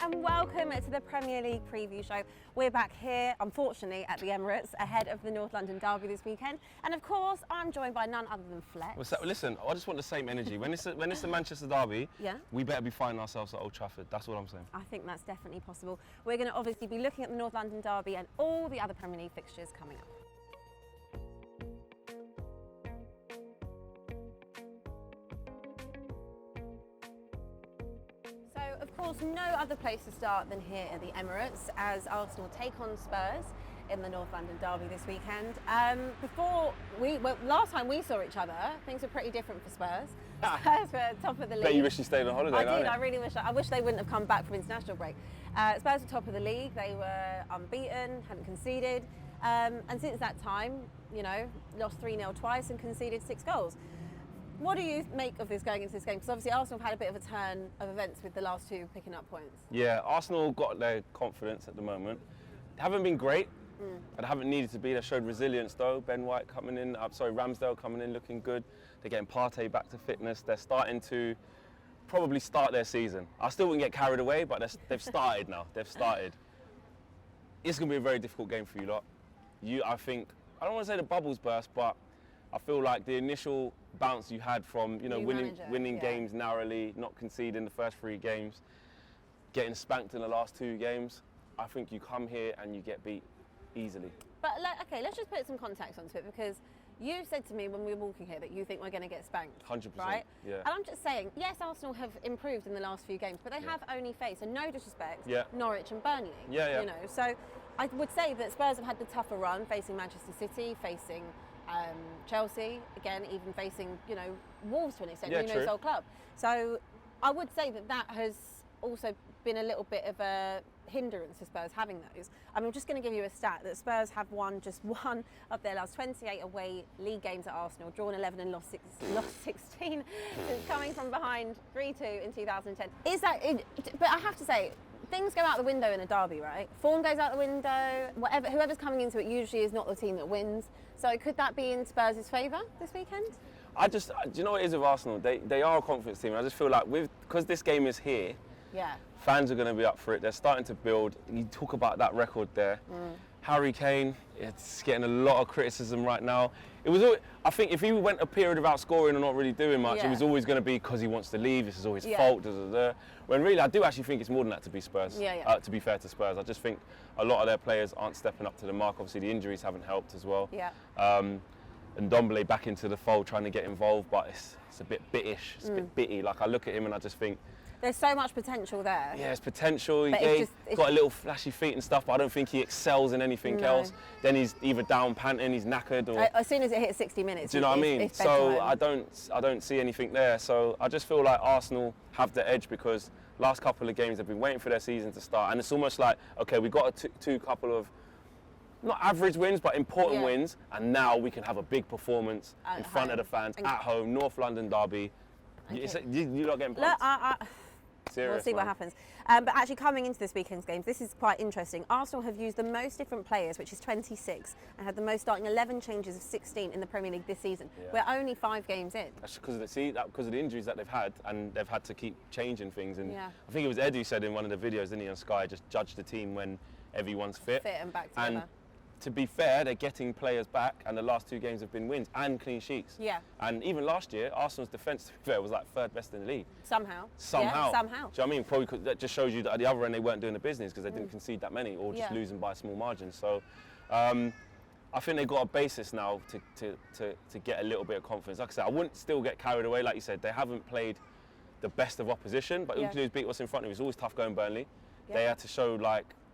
and welcome to the Premier League preview show. We're back here, unfortunately, at the Emirates ahead of the North London derby this weekend. And of course, I'm joined by none other than Flex. Listen, I just want the same energy. When it's a Manchester derby, yeah, we better be finding ourselves at Old Trafford. That's what I'm saying. I think that's definitely possible. We're going to obviously be looking at the North London derby and all the other Premier League fixtures coming up. Of course, no other place to start than here at the Emirates as Arsenal take on Spurs in the North London derby this weekend. Last time we saw each other, things were pretty different for Spurs. Spurs were top of the league. Bet you wish you stayed on holiday. I did. I really wish. I wish they wouldn't have come back from international break. Spurs were top of the league. They were unbeaten, hadn't conceded, and since that time, lost 3-0 twice and conceded 6 goals. What do you make of this going into this game? Because obviously Arsenal have had a bit of a turn of events with the last two picking up points. Yeah, Arsenal got their confidence at the moment. They haven't been great, but they haven't needed to be. They showed resilience though. Ben White coming in, Ramsdale coming in looking good. They're getting Partey back to fitness. They're starting to probably start their season. I still wouldn't get carried away, but they've started now. They've started. It's going to be a very difficult game for you lot. I don't want to say the bubbles burst, but I feel like the initial bounce you had from winning games narrowly, not conceding the first 3 games, getting spanked in the last 2 games, I think you come here and you get beat easily. But okay, let's just put some context onto it, because you said to me when we were walking here that you think we're going to get spanked. 100%. Right? Yeah. And I'm just saying, yes, Arsenal have improved in the last few games, but they have only faced, and no disrespect, Norwich and Burnley. Yeah. So I would say that Spurs have had the tougher run, facing Manchester City, facing Chelsea, again, even facing, Wolves to an extent, Nuno's old club. So I would say that has also been a little bit of a hindrance for Spurs having those. I'm just going to give you a stat that Spurs have won just one of their last 28 away league games at Arsenal, drawn 11 and lost 16 since coming from behind 3-2 in 2010. But I have to say, things go out the window in a derby, right? Form goes out the window. Whoever's coming into it usually is not the team that wins. So could that be in Spurs' favour this weekend? Do you know what it is with Arsenal? They are a confidence team. I just feel like because this game is here, fans are going to be up for it. They're starting to build. You talk about that record there. Harry Kane, it's getting a lot of criticism right now. I think if he went a period without scoring or not really doing much, it was always going to be because he wants to leave. This is all his fault. When really, I do actually think it's more than that to be Spurs. To be fair to Spurs, I just think a lot of their players aren't stepping up to the mark. Obviously, the injuries haven't helped as well. And Ndombele back into the fold, trying to get involved, but it's a bit bittish. It's a bit bitty. Like, I look at him and I just think, there's so much potential there. Yeah, it's potential. He's got a little flashy feet and stuff, but I don't think he excels in anything else. Then he's either down panting, he's knackered, or as soon as it hits 60 minutes. Do you know what I mean? So I don't see anything there. So I just feel like Arsenal have the edge because last couple of games they've been waiting for their season to start, and it's almost like, okay, we got a couple of not average wins, but important wins, and now we can have a big performance in front of the fans at home, North London derby. Okay. You're not getting pumped. We'll see what happens. But actually, coming into this weekend's games, this is quite interesting. Arsenal have used the most different players, which is 26, and had the most starting 11 changes of 16 in the Premier League this season. We're only 5 games in. That's because of the injuries that they've had, and they've had to keep changing things. And I think it was Edu said in one of the videos, didn't he, on Sky, just judge the team when everyone's fit and back together. And to be fair, they're getting players back, and the last 2 games have been wins and clean sheets. And even last year, Arsenal's defence, to be fair, was like 3rd best in the league. Somehow. Yeah, somehow. Do you know what I mean? Probably that just shows you that at the other end they weren't doing the business because they didn't concede that many, or just losing by a small margin. So I think they've got a basis now to get a little bit of confidence. Like I said, I wouldn't still get carried away. Like you said, they haven't played the best of opposition, but all you can do is beat what's in front of you. It's always tough going Burnley. They had to show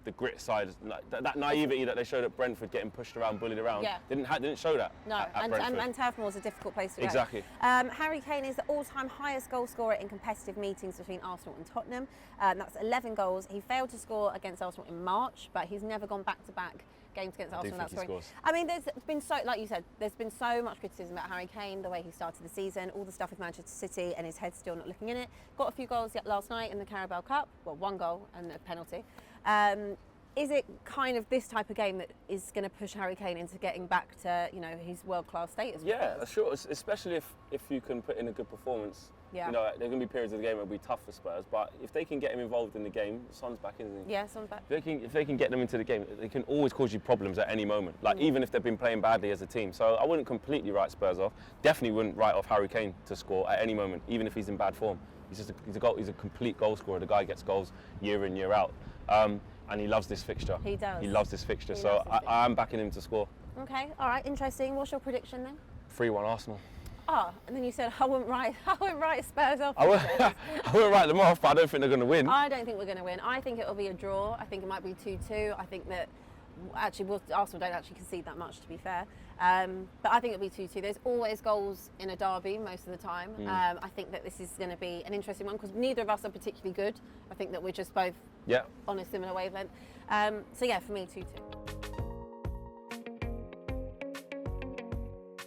the grit side, like that naivety that they showed at Brentford, getting pushed around, bullied around. Didn't show that. No, and Turf Moor is a difficult place to go. Exactly. Harry Kane is the all-time highest goal scorer in competitive meetings between Arsenal and Tottenham. That's 11 goals. He failed to score against Arsenal in March, but he's never gone back-to-back games against Arsenal without scoring. I mean, there's been like you said, there's been so much criticism about Harry Kane, the way he started the season, all the stuff with Manchester City, and his head's still not looking in it. Got a few goals last night in the Carabao Cup. Well, 1 goal and a penalty. is it kind of this type of game that is going to push Harry Kane into getting back to, you know, his world-class status? Yeah, sure. Especially if you can put in a good performance. Yeah. You know, there are going to be periods of the game where it'll be tough for Spurs, but if they can get him involved in the game, Son's back, isn't he? Yeah, Son's back. If they can get them into the game, they can always cause you problems at any moment. Like even if they've been playing badly as a team. So I wouldn't completely write Spurs off. Definitely wouldn't write off Harry Kane to score at any moment, even if he's in bad form. He's a complete goal scorer. The guy gets goals year in, year out. And he loves this fixture. He does. He loves this fixture. So I am backing him to score. Okay, all right, interesting. What's your prediction then? 3-1 Arsenal. Oh, and then you said I wouldn't write Spurs off. I wouldn't write them off, but I don't think they're going to win. I don't think we're going to win. I think it'll be a draw. I think it might be 2-2. I think that Arsenal don't actually concede that much, to be fair. But I think it'll be 2-2. There's always goals in a derby most of the time. I think that this is going to be an interesting one because neither of us are particularly good. I think that we're just both on a similar wavelength. So yeah, for me, 2-2.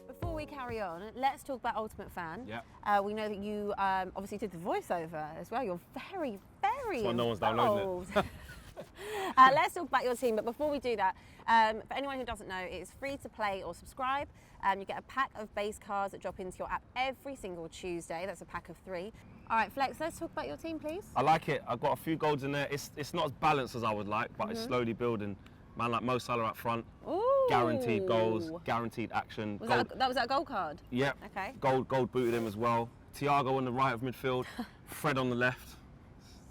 Before we carry on, let's talk about Ultimate Fan. Yeah. We know that you obviously did the voiceover as well. You're very, very That's why no one's downloading it. Let's talk about your team, but before we do that, for anyone who doesn't know, it's free to play or subscribe. You get a pack of base cards that drop into your app every single Tuesday. That's a pack of 3. All right, Flex, let's talk about your team, please. I like it. I've got a few goals in there. It's not as balanced as I would like, but it's slowly building. Man like Mo Salah up front, guaranteed goals, guaranteed action. That was that goal card? Yeah. Okay. Gold booted him as well. Thiago on the right of midfield, Fred on the left.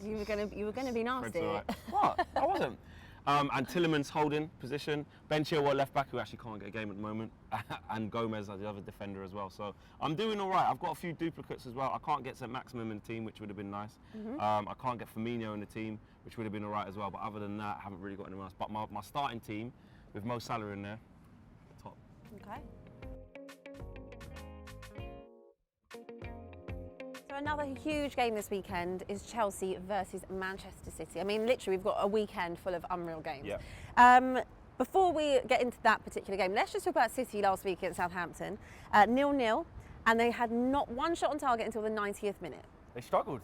You were gonna be nasty. Right. What? I wasn't. And Tielemans holding position. Ben Chilwell left back, who actually can't get a game at the moment, and Gomez as the other defender as well. So I'm doing all right. I've got a few duplicates as well. I can't get St Maximum in the team, which would have been nice. I can't get Firmino in the team, which would have been all right as well. But other than that, I haven't really got anyone else. But my starting team, with Mo Salah in there, top. Okay. So another huge game this weekend is Chelsea versus Manchester City. I mean, literally, we've got a weekend full of unreal games. Yeah. Before we get into that particular game, let's just talk about City last week at Southampton. 0-0, and they had not one shot on target until the 90th minute. They struggled.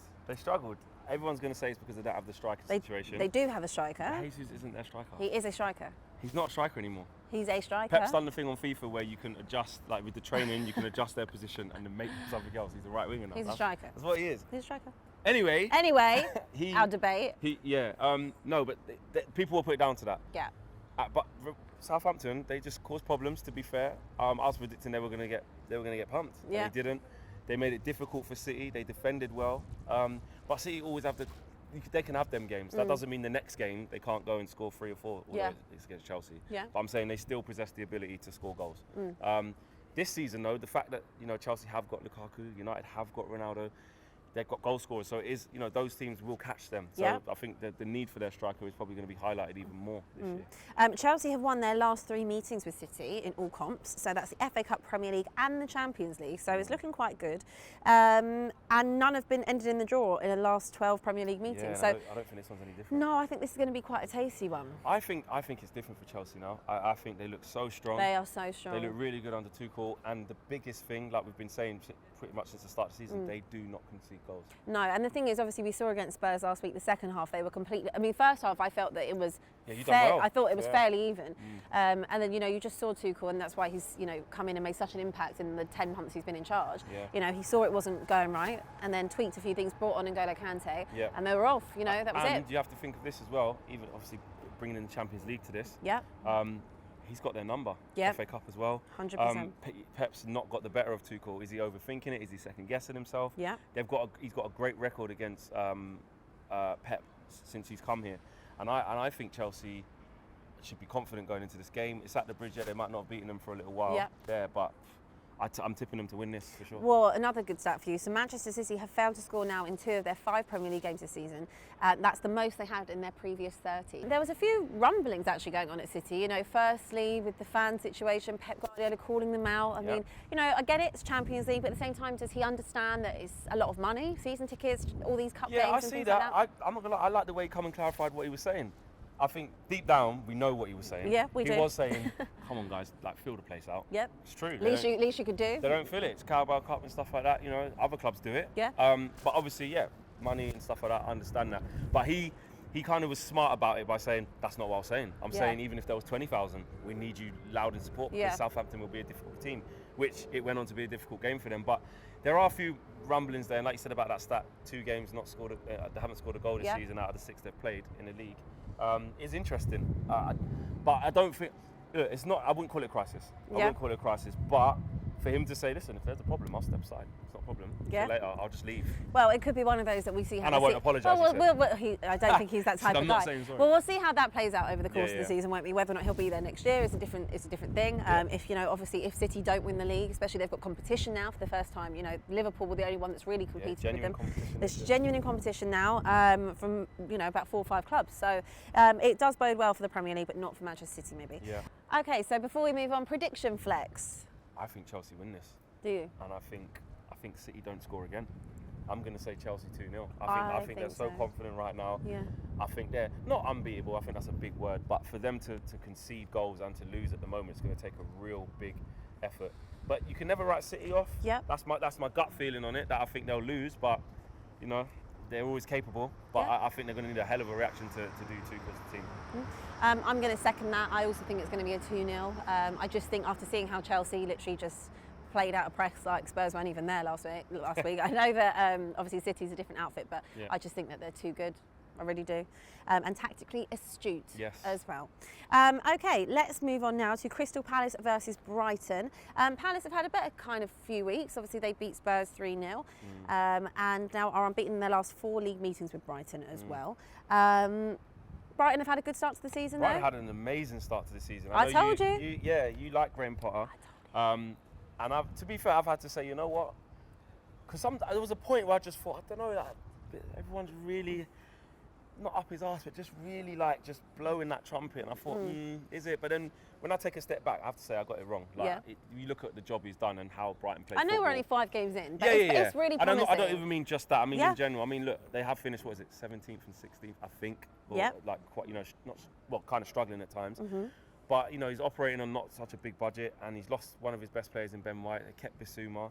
Everyone's going to say it's because they don't have the striker situation. They do have a striker. Jesus isn't their striker. He is a striker. He's not a striker anymore. He's a striker. Pep's done the thing on FIFA where you can adjust, like with the training, you can adjust their position and then make something else. He's a right winger now. He's a striker. That's what he is. He's a striker. Anyway, our debate. No, but people will put it down to that. Yeah. But Southampton, they just caused problems. To be fair, I was predicting they were going to get pumped. Yeah. They didn't. They made it difficult for City. They defended well. But City always have they can have them games. That doesn't mean the next game they can't go and score 3 or 4. It's against Chelsea. Yeah. But I'm saying they still possess the ability to score goals. This season, though, the fact that Chelsea have got Lukaku, United have got Ronaldo, they've got goal scorers, so it is those teams will catch them. So I think that the need for their striker is probably going to be highlighted even more this year. Chelsea have won their last 3 meetings with City in all comps, so that's the FA Cup, Premier League and the Champions League, so it's looking quite good. And none have been ended in the draw in the last 12 Premier League meetings. Yeah, so I don't think this one's any different. No, I think this is going to be quite a tasty one. I think it's different for Chelsea now. I think they look so strong. They are so strong. They look really good under Tuchel, and the biggest thing, like we've been saying pretty much since the start of the season, they do not concede goals. No, and the thing is, obviously, we saw against Spurs last week, the second half, they were completely... I mean, first half, I felt that it was well. I thought it was fairly even. And then, you just saw Tuchel, and that's why he's, come in and made such an impact in the 10 months he's been in charge. Yeah. He saw it wasn't going right, and then tweaked a few things, brought on N'Golo Kante, and they were off, that was it. And you have to think of this as well, even obviously bringing in the Champions League to this. Yeah. He's got their number. Yeah. FA Cup as well. 100%. Pep's not got the better of Tuchel. Is he overthinking it? Is he second guessing himself? Yeah. He's got a great record against Pep since he's come here, and I think Chelsea should be confident going into this game. It's at the Bridge. They might not have beaten them for a little while there, but I'm tipping them to win this for sure. Well, another good stat for you. So Manchester City have failed to score now in 2 of their 5 Premier League games this season. That's the most they had in their previous 30. There was a few rumblings actually going on at City. Firstly with the fan situation, Pep Guardiola calling them out. I mean, I get it, it's Champions League, but at the same time, does he understand that it's a lot of money, season tickets, all these cup games? Yeah, I see that. Like I'm not gonna lie. I like the way he come and clarified what he was saying. I think deep down we know what he was saying. Yeah, we do. He was saying, "Come on, guys, fill the place out." Yep, it's true. Least you could do. They don't fill it. It's Carabao Cup and stuff like that. Other clubs do it. Yeah. But obviously, money and stuff like that. I understand that. But he he kind of was smart about it by saying, that's not what I was saying. I'm saying even if there was 20,000, we need you loud in support because Southampton will be a difficult team, which it went on to be a difficult game for them. But there are a few rumblings there, and like you said about that stat, 2 games not scored, they haven't scored a goal this season out of the 6 they've played in the league. It's interesting, but I don't think, it's not, I wouldn't call it a crisis. I wouldn't call it a crisis, but for him to say, listen, if there's a problem, I'll step aside. It's not a problem. Yeah. So later, I'll just leave. Well, it could be one of those that we see how. And I won't apologise. I don't think he's that type of guy. Not saying sorry. Well, we'll see how that plays out over the course of the season, won't we? Whether or not he'll be there next year is a different thing. If obviously, if City don't win the league, especially they've got competition now for the first time. Liverpool were the only one that's really competing with them. There's genuine competition now from about 4 or 5 clubs. So it does bode well for the Premier League, but not for Manchester City, maybe. Yeah. Okay, so before we move on, prediction flex. I think Chelsea win this. Do you? And I think City don't score again. I'm going to say Chelsea 2-0. I think they're so confident right now. Yeah. I think they're not unbeatable. I think that's a big word. But for them to concede goals and to lose at the moment, it's going to take a real big effort. But you can never write City off. Yeah. That's my gut feeling on it, that I think they'll lose. But, they're always capable. But I think they're going to need a hell of a reaction to do too because the team. I'm going to second that. I also think it's going to be a 2-0. I just think after seeing how Chelsea literally just played out of press like Spurs weren't even there last week. I know that obviously City's a different outfit, but I just think that they're too good. I really do. And tactically astute as well. Okay, let's move on now to Crystal Palace versus Brighton. Palace have had a better kind of few weeks. Obviously, they beat Spurs 3-0 and now are unbeaten in their last 4 league meetings with Brighton as well. Brighton have had a good start to the season, Brighton had an amazing start to the season. I told you. You like Graham Potter. And to be fair, I've had to say, you know what? Because there was a point where I just thought, I don't know, that everyone's really not up his arse, but just really just blowing that trumpet. And I thought, is it? But then when I take a step back, I have to say I got it wrong. You look at the job he's done and how Brighton played. I know football. we're only 5 games in, but it's really promising. I don't even mean just that. I mean in general. I mean, look, they have finished 17th and 16th, I think. Quite, kind of struggling at times. But he's operating on not such a big budget, and he's lost one of his best players in Ben White. They kept Bissouma.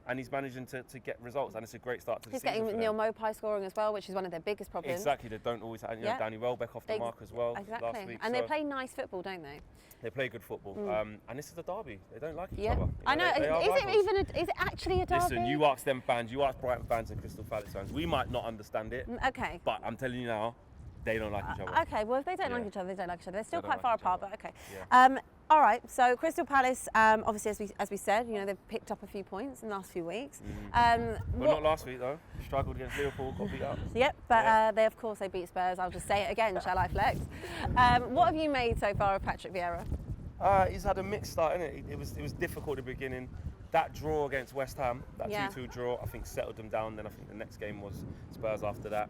And he's managing to get results, and it's a great start to the season. He's getting Neil Mopai scoring as well, which is one of their biggest problems. Exactly, they don't always have Danny Welbeck off the mark as well last week. And they play nice football, don't they? They play good football, and this is a derby. They don't like each other. I know. Is it actually a derby? Listen, you ask them fans, you ask Brighton fans and Crystal Palace fans. We might not understand it. Okay. But I'm telling you now, they don't like each other. Okay, well, if they don't like each other, they don't like each other. They're still quite far apart, but okay. Yeah. All right, so Crystal Palace, obviously, as we said, they've picked up a few points in the last few weeks. Well, not last week, though. Struggled against Liverpool, got beat up. Yep, but they beat Spurs. I'll just say it again, shall I flex? What have you made so far of Patrick Vieira? He's had a mixed start, innit? It was difficult at the beginning. That draw against West Ham, that 2-2 draw, I think settled them down. Then I think the next game was Spurs after that.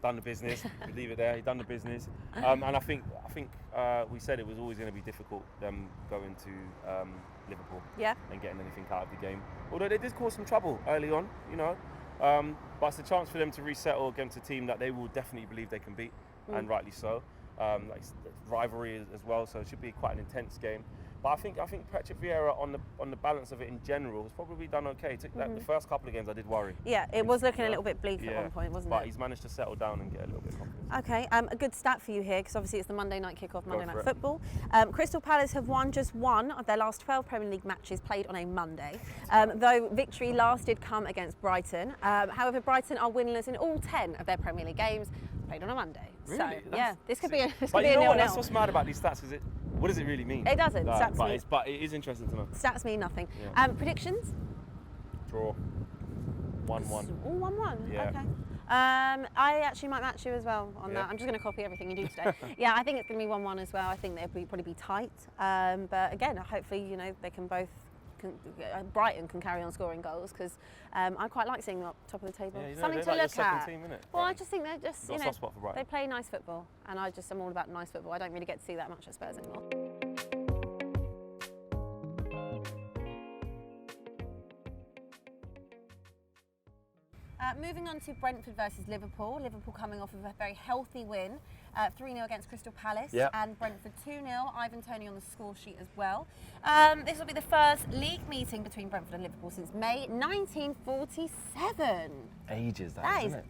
Done the business. We leave it there. He done the business, and I think we said it was always going to be difficult them going to Liverpool and getting anything out of the game. Although they did cause some trouble early on, but it's a chance for them to resettle against a team that they will definitely believe they can beat, and rightly so. Rivalry as well, so it should be quite an intense game. But I think Patrick Vieira on the balance of it in general has probably done okay. The first couple of games I did worry. Yeah, it was looking a little bit bleak at one point, wasn't it? But he's managed to settle down and get a little bit of confidence. Okay, a good stat for you here, because obviously it's the Monday night kickoff, Monday Night Football. Crystal Palace have won just 1 of their last 12 Premier League matches played on a Monday, though victory last did come against Brighton. However, Brighton are winless in all 10 of their Premier League games played on a Monday. Really? So this could be a But you know what? That's what's mad about these stats, because what does it really mean? It doesn't. But it is interesting to know. Stats mean nothing. Yeah. Predictions? Draw. 1-1. All 1-1. Yeah. Okay. I actually might match you as well on that. I'm just going to copy everything you do today. Yeah, I think it's going to be 1-1 as well. I think they'll probably be tight. But again, hopefully, they can both. Brighton can carry on scoring goals, because I quite like seeing them up top of the table. Yeah, something to like look at. Team, well, I just think they're just soft spot for Brighton. they play nice football, and I'm all about nice football. I don't really get to see that much at Spurs anymore. Moving on to Brentford versus Liverpool. Liverpool coming off of a very healthy win, 3-0 against Crystal Palace, and Brentford 2-0. Ivan Toney on the score sheet as well. This will be the first league meeting between Brentford and Liverpool since May 1947. Ages, that isn't it?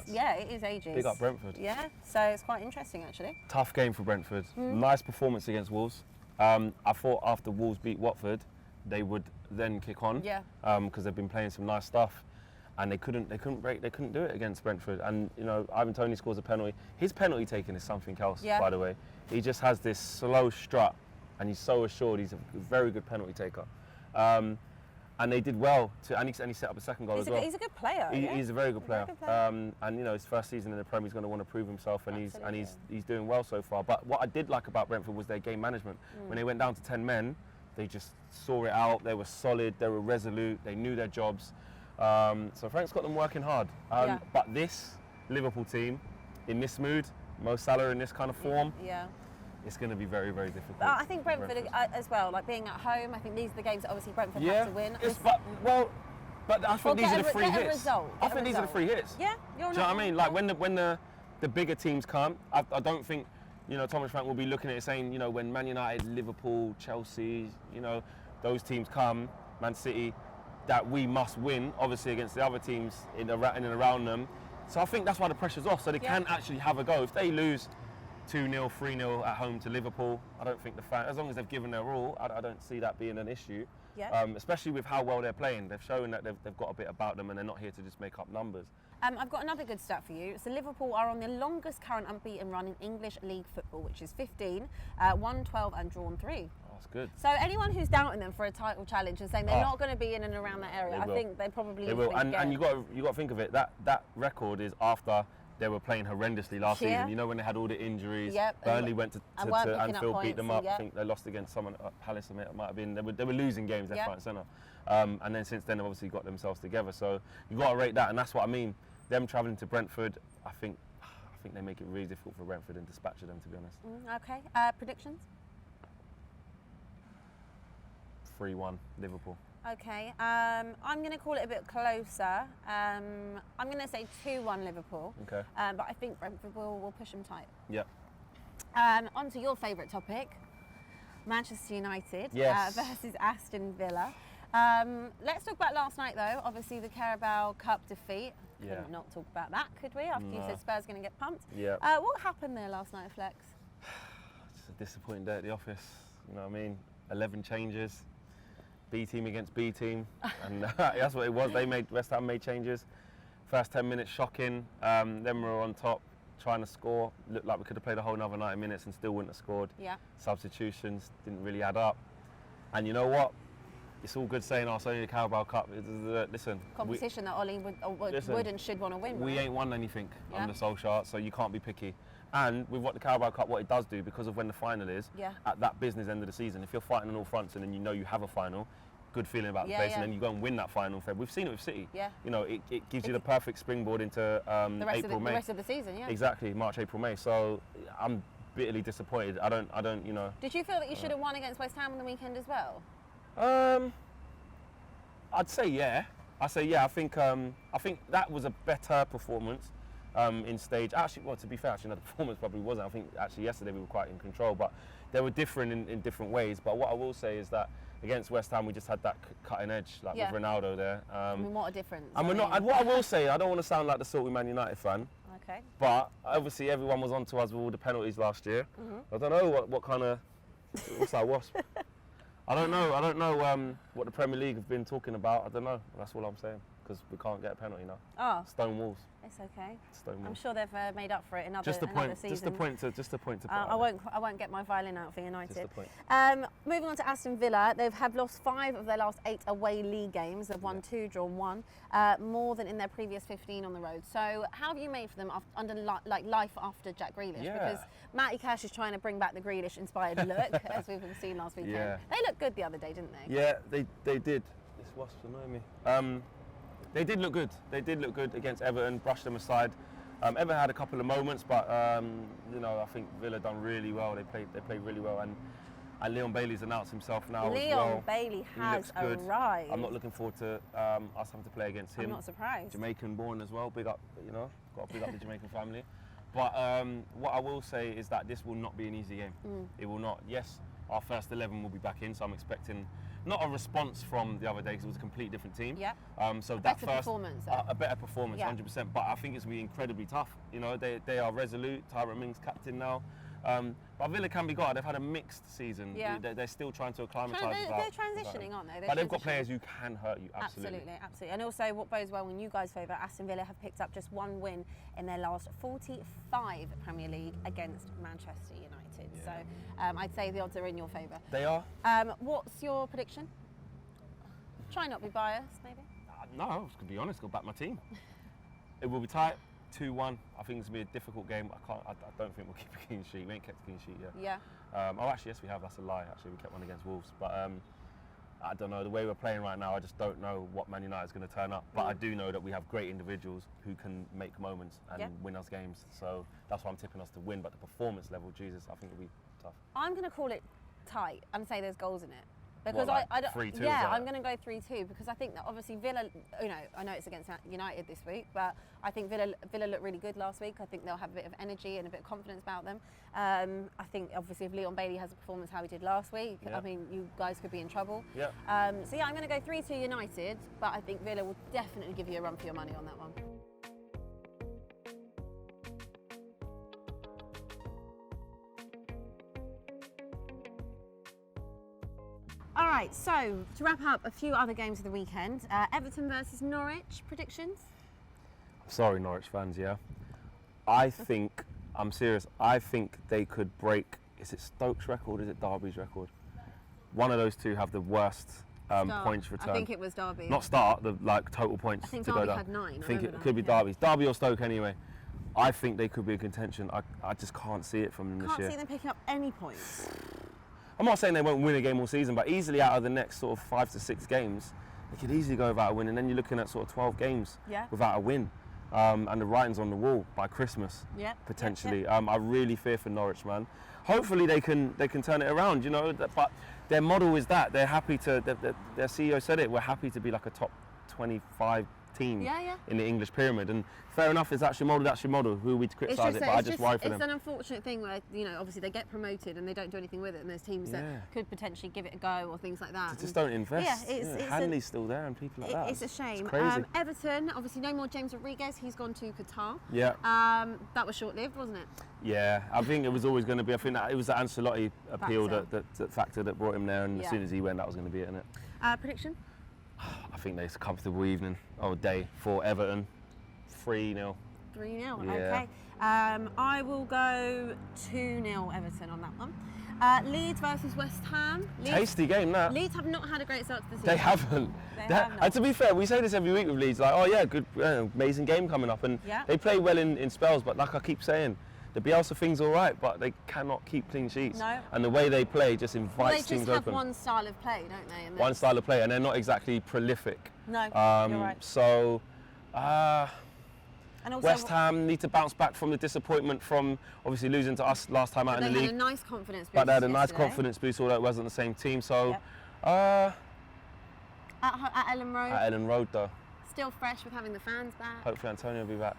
It is ages. Big up Brentford. Yeah, so it's quite interesting actually. Tough game for Brentford. Nice performance against Wolves. I thought after Wolves beat Watford, they would then kick on. Because they've been playing some nice stuff. And they couldn't do it against Brentford. And you know, Ivan Toney scores a penalty. His penalty taking is something else, by the way. He just has this slow strut, and he's so assured. He's a very good penalty taker. And they did well and he set up a second goal as well. He's a good player. He's a very good player. And you know, his first season in the Premier, he's going to want to prove himself, and he's doing well so far. But what I did like about Brentford was their game management. When they went down to 10 men, they just saw it out. They were solid. They were resolute. They knew their jobs. So Frank's got them working hard. But this Liverpool team, in this mood, Mo Salah in this kind of form, it's going to be very, very difficult. But I think Brentford as well, like being at home, I think these are the games that obviously Brentford have to win. But I think these are the free hits. I think these are the free hits. Yeah, you're Do you know what I mean? Like when the bigger teams come, I don't think, you know, Thomas Frank will be looking at it saying, you know, when Man United, Liverpool, Chelsea, you know, those teams come, Man City, that we must win, obviously, against the other teams in and around them. So I think that's why the pressure's off, so they can actually have a go. If they lose 2-0, 3-0 at home to Liverpool, I don't think as long as they've given their all, I don't see that being an issue. Especially with how well they're playing. They've shown that they've got a bit about them, and they're not here to just make up numbers. I've got another good stat for you. So Liverpool are on the longest current unbeaten run in English league football, which is 15, won 12 and drawn 3. That's good. So anyone who's doubting them for a title challenge and saying they're not going to be in and around that area, I think they probably will. And you got to think of it. That record is after they were playing horrendously last season. You know, when they had all the injuries. Burnley went to Anfield, beat them up. I think they lost against someone at Palace. It might have been. They were losing games left, right, and centre. And then since then, they've obviously got themselves together. So you got to rate that, and that's what I mean. Them travelling to Brentford, I think they make it really difficult for Brentford and dispatch them, to be honest. Okay. Predictions? 3-1 Liverpool. Okay. I'm going to call it a bit closer. I'm going to say 2-1 Liverpool. Okay. But I think Brentford will push them tight. Yep. On to your favourite topic, Manchester United versus Aston Villa. Let's talk about last night, though. Obviously, the Carabao Cup defeat. Couldn't not talk about that, could we? After you said Spurs going to get pumped. Yeah. What happened there last night, Flex? It's a disappointing day at the office. You know what I mean? 11 changes. B team against B team, and that's what it was. West Ham made changes. First 10 minutes shocking. Then we were on top, trying to score. Looked like we could have played a whole another 90 minutes and still wouldn't have scored. Substitutions didn't really add up. And you know what? It's all good saying, it's only the Carabao Cup. Listen, competition that Ollie would and should want to win. We ain't won anything under Solskjaer, so you can't be picky. And with what the Carabao Cup, what it does do, because of when the final is, at that business end of the season, if you're fighting on all fronts and then you know you have a final, good feeling about the place, and then you go and win that final. We've seen it with City. You know, it gives you the perfect springboard into April, May. The rest of the season, Exactly, March, April, May. So I'm bitterly disappointed. I don't, you know. Did you feel that you should have won against West Ham on the weekend as well? I'd say yeah. I think that was a better performance in stage. Actually, well, to be fair, the performance probably wasn't. I think actually yesterday we were quite in control, but they were different in different ways. But what I will say is that against West Ham, we just had that cutting edge, with Ronaldo there. I mean, what a difference. And we're not. And what I will say, I don't want to sound like the salty Man United fan. Okay. But obviously, everyone was on to us with all the penalties last year. I don't know what kind of what's that wasp. I don't know what the Premier League have been talking about. I don't know. That's all I'm saying, because we can't get a penalty now. Oh. Stone walls. It's okay. Stone walls. I'm sure they've made up for it in another season. Just a point to put I won't get my violin out for United. Just a point. Moving on to Aston Villa, they have lost 5 of their last 8 away league games. They've won 2, drawn 1, more than in their previous 15 on the road. So how have you made for them under life after Jack Grealish? Because Matty Cash is trying to bring back the Grealish-inspired look, as we've seen last weekend. They looked good the other day, didn't they? Yeah, they did. This wasp annoying me. They did look good. They did look good against Everton, brushed them aside. Everton had a couple of moments, but I think Villa done really well. They played really well, and And Leon Bailey's announced himself now as well. Leon Bailey has arrived. I'm not looking forward to us having to play against him. I'm not surprised. Jamaican born as well, big up, got to big up the Jamaican family. But what I will say is that this will not be an easy game. It will not. Yes, our first 11 will be back in, so I'm expecting not a response from the other day because it was a completely different team. Yeah. So a that better first performance. a better performance, yeah. 100%. But I think it's going to be incredibly tough. They are resolute. Tyrone Mings captain now. But Villa can be got. They've had a mixed season. Yeah. They're still trying to acclimatise. They're transitioning, aren't they? But they've got players who can hurt you. Absolutely. Absolutely. And also, what bodes well in you guys' favour, Aston Villa have picked up just one win in their last 45 Premier League against Manchester United. Yeah. So I'd say the odds are in your favour. They are. What's your prediction? Try not to be biased, maybe. No, to be honest, I'll back my team. It will be tight. 2-1. I think it's going to be a difficult game. I don't think we'll keep a clean sheet. We ain't kept a clean sheet yet. Yeah. Actually, yes, we have. That's a lie. Actually, we kept one against Wolves. But I don't know. The way we're playing right now, I just don't know what Man United is going to turn up. But I do know that we have great individuals who can make moments and win us games. So that's why I'm tipping us to win. But the performance level, Jesus, I think it'll be tough. I'm going to call it tight and say there's goals in it. Because I don't. 3-2. Yeah, I'm going to go 3-2 because I think that obviously Villa. I know it's against United this week, but I think Villa looked really good last week. I think they'll have a bit of energy and a bit of confidence about them. I think obviously if Leon Bailey has a performance how he did last week, I mean you guys could be in trouble. Yeah. So yeah, I'm going to go 3-2 United, but I think Villa will definitely give you a run for your money on that one. All right, so to wrap up a few other games of the weekend, Everton versus Norwich, predictions? Sorry, Norwich fans, yeah. I think, I'm serious, I think they could break, is it Stoke's record, is it Derby's record? One of those two have the worst points return. I think it was Derby. Not start, the total points I think to Derby go down. had 9. I think it could be Derby's. Derby or Stoke anyway. I think they could be in contention. I just can't see it from them this year. Can't see them picking up any points. I'm not saying they won't win a game all season, but easily out of the next sort of 5 to 6 games, they could easily go without a win, and then you're looking at sort of 12 games without a win. And the writing's on the wall by Christmas, potentially. I really fear for Norwich, man. Hopefully they can turn it around, but their model is that. They're happy to, their CEO said it, we're happy to be like a top 25 team in the English pyramid, and fair enough, it's actually model who we'd criticise it, but I just worry for them. It's an unfortunate thing where obviously they get promoted and they don't do anything with it, and there's teams that could potentially give it a go or things like that. They just don't invest. Hanley's still there and people like that. It's a shame. It's crazy. Everton, obviously no more James Rodriguez, he's gone to Qatar. Yeah. That was short-lived, wasn't it? Yeah, I think it was always going to be. I think that it was the Ancelotti appeal that factor that brought him there, and as soon as he went, that was going to be it, innit? Prediction? I think it's a comfortable evening or day for Everton. 3-0. 3-0, okay. I will go 2-0 Everton on that one. Leeds versus West Ham. Tasty game, that. Leeds have not had a great start to the season. They haven't. And to be fair, we say this every week with Leeds, like, oh yeah, good, amazing game coming up. And they play well in spells, but like I keep saying, the Bielsa thing's all right, but they cannot keep clean sheets. No. And the way they play just invites teams open. They just have one style of play, don't they? And one style of play, and they're not exactly prolific. No, you're right. So, and also West Ham need to bounce back from the disappointment from obviously losing to us last time out in the league. They had a nice confidence boost. But they had a nice confidence boost, although it wasn't the same team. So, at Ellen Road. At Ellen Road, though. Still fresh with having the fans back. Hopefully Antonio will be back.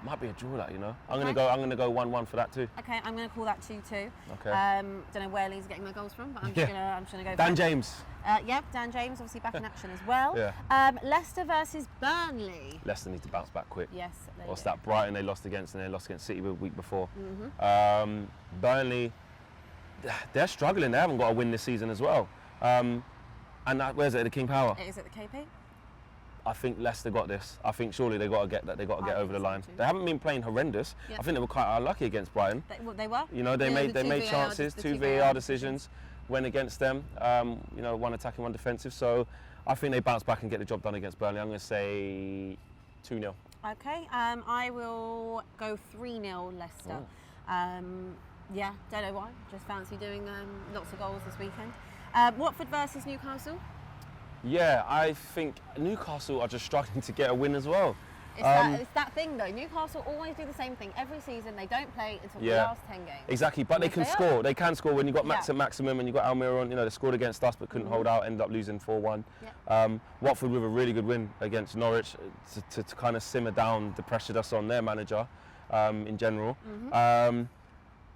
Might be a draw, that, I'm gonna go 1-1 for that too. Okay, I'm gonna call that 2-2. Okay. Don't know where Lee's getting their goals from, but I'm just gonna go. Dan James. Dan James obviously back in action as well. Yeah. Leicester versus Burnley. Leicester need to bounce back quick. Yes. What's that? Brighton they lost against, and they lost against City the week before. Burnley, they're struggling. They haven't got a win this season as well. And where's it? At the King Power. It is at the KP. I think Leicester got this. I think surely they got to get that. They got to get over the line. They haven't been playing horrendous. I think they were quite unlucky against Brighton. They were. They made chances. 2 VAR decisions went against them. One attacking, one defensive. So I think they bounce back and get the job done against Burnley. I'm going to say 2-0. Okay. I will go 3-0 Leicester. Don't know why. Just fancy doing lots of goals this weekend. Watford versus Newcastle. Yeah, I think Newcastle are just struggling to get a win as well. It's that thing though. Newcastle always do the same thing every season. They don't play until the last 10 games. Exactly, but they can score. They can score when you've got Max at maximum and you've got Almiron. They scored against us but couldn't hold out, ended up losing 4-1. Watford with a really good win against Norwich to kind of simmer down the pressure that's on their manager in general.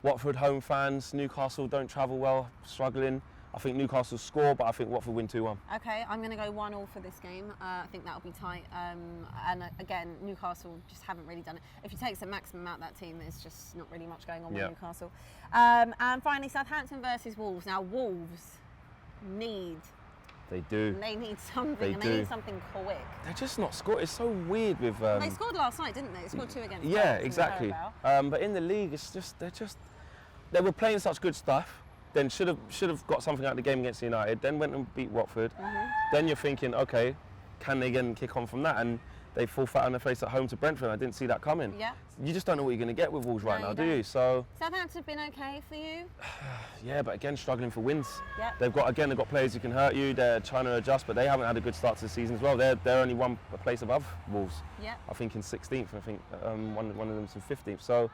Watford home fans, Newcastle don't travel well, struggling. I think Newcastle score, but I think Watford win 2-1. Okay, I'm going to go 1-1 for this game. I think that'll be tight. And again, Newcastle just haven't really done it. If you take some maximum out of that team, there's just not really much going on with Newcastle. And finally, Southampton versus Wolves. Now, Wolves need... They do. They need something, they need something quick. They're just not scoring. It's so weird with... they scored last night, didn't they? They scored 2 against Spurs. Yeah, exactly. But in the league, it's just... They were playing such good stuff. Then should have got something out of the game against United, then went and beat Watford. Then you're thinking, okay, can they again kick on from that? And they fall flat on their face at home to Brentford. I didn't see that coming. Yeah. You just don't know what you're going to get with Wolves right now, do you? So Southampton have been okay for you? Yeah, but again, struggling for wins. Yep. They've got players who can hurt you. They're trying to adjust, but they haven't had a good start to the season as well. They're only a place above Wolves. Yeah. I think in 16th. I think one of them's in 15th. So.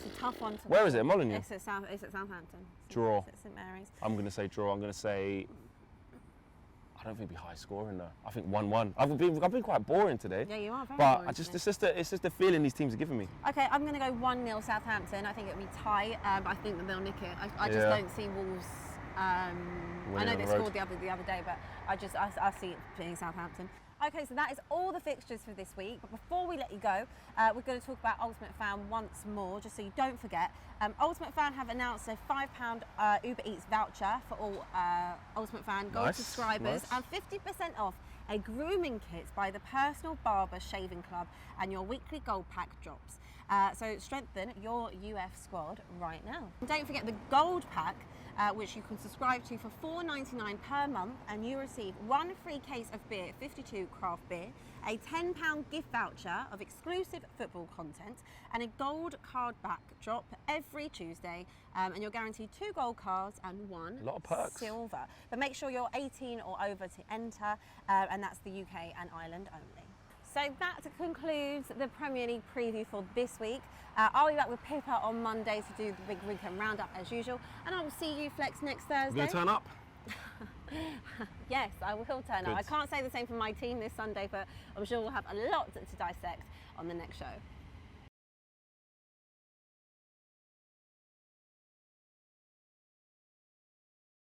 It's a tough one to Where is it? Molyneux? It's at Southampton. Draw. It's at St Mary's. I'm going to say draw. I'm going to say... I don't think it'll be high scoring though. I think 1-1. I've been quite boring today. Yeah, you are very boring. But it's just the feeling these teams are giving me. Okay, I'm going to go 1-0 Southampton. I think it'll be tight. I think that they'll nick it. I just don't see Wolves... I know they scored the other day, but I see it being Southampton. Okay, so that is all the fixtures for this week. But before we let you go, we're going to talk about Ultimate Fan once more, just so you don't forget. Ultimate Fan have announced a £5 Uber Eats voucher for all Ultimate Fan Gold subscribers and 50% off a grooming kit by the Personal Barber Shaving Club, and your weekly gold pack drops. So strengthen your UF squad right now. And don't forget the gold pack, which you can subscribe to for $4.99 per month, and you receive 1 free case of beer, 52 craft beer, a £10 gift voucher of exclusive football content, and a gold card back drop every Tuesday, and you're guaranteed 2 gold cards and 1 a lot of perks. Silver. But make sure you're 18 or over to enter, and that's the UK and Ireland only. So that concludes the Premier League preview for this week. I'll be back with Pippa on Monday to do the big weekend roundup as usual, and I will see you, Flex, next Thursday. You're going to turn up? Yes, I will turn up. I can't say the same for my team this Sunday, but I'm sure we'll have a lot to dissect on the next show.